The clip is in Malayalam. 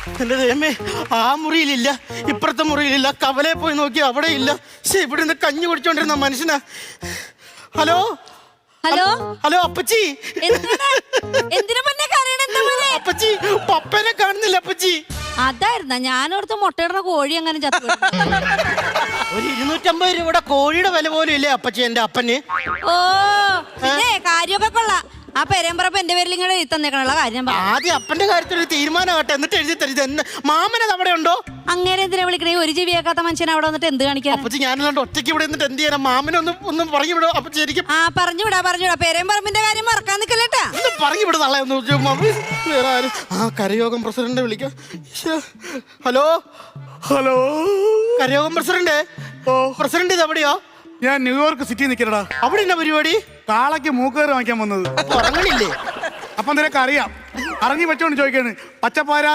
എന്റെ ദൈവമേ, ആ മുറിയിലില്ല, ഇപ്പുറത്തെ മുറിയിലില്ല, കവലയിൽ പോയി നോക്കി അവിടെ ഇല്ല. പക്ഷെ ഇവിടെ നിന്ന് കഞ്ഞി കുടിച്ചോണ്ടിരുന്ന മനുഷ്യനാ. ഹലോ ഹലോ ഹലോ അപ്പച്ചി. അപ്പച്ചി പപ്പനെ കാണുന്നില്ല അപ്പച്ചി. അതായിരുന്ന ഞാനോർത്ത് മുട്ടയിടുന്ന കോഴി അങ്ങനെ ചത്തു. ഒരു 250 രൂപയുടെ കോഴിയുടെ വില പോലും ഇല്ലേ അപ്പച്ചി എന്റെ അപ്പന്? ഓ പിന്നെ കാര്യമൊക്കെ കൊള്ളാം. ആ പെരമ്പറപ്പ് എന്റെ പേരിൽ ഇങ്ങനെ എഴുതി തന്നേക്കണുള്ള കാര്യം. ആദ്യം അപ്പന്റെ കാര്യത്തിൽ ഒരു തീരുമാനം ആട്ടെ, എന്നിട്ട് എഴുതി തരുത്. മാമനത് അവിടെ ഉണ്ടോ? അങ്ങനെ എന്തിനാ വിളിക്കണേ? ഒരു ജീവിയാക്കാത്ത മനുഷ്യൻ അവിടെ വന്നിട്ട് എന്ത് കാണിക്കാൻ? അപ്പച്ചി ഞാനല്ലാണ്ട് ഒറ്റയ്ക്ക് ഇവിടെ നിന്നിട്ട് എന്ത് ചെയ്യാനാ? മാമനൊന്നും പറഞ്ഞു വിടോ അപ്പച്ചി. എനിക്ക് പറഞ്ഞു വിടാ. പെരമ്പറപ്പിന്റെ കാര്യം മറക്കാൻ നിക്കല്ലേട്ടാ. പറഞ്ഞു വിട തള്ളേ. വേറെ ആരും? ആ കരയോഗം പ്രസിഡന്റ് വിളിക്കാം. ഹലോ ഹലോ കരയോഗം പ്രസിഡന്റ്. പ്രസിഡന്റ് ഇത് എവിടെയോ? ഞാൻ ന്യൂയോർക്ക് സിറ്റി നിൽക്കണടാ. അവിടെ എന്നാ പരിപാടി? കാളയ്ക്ക് മൂക്കേറ് വാങ്ങിക്കാൻ വന്നത്. ഉറങ്ങണില്ലേ? അപ്പം നിനക്ക് അറിയാം. അറിഞ്ഞു വെച്ചോണ്ട് ചോദിക്കാണ്. പച്ചപ്പാരാ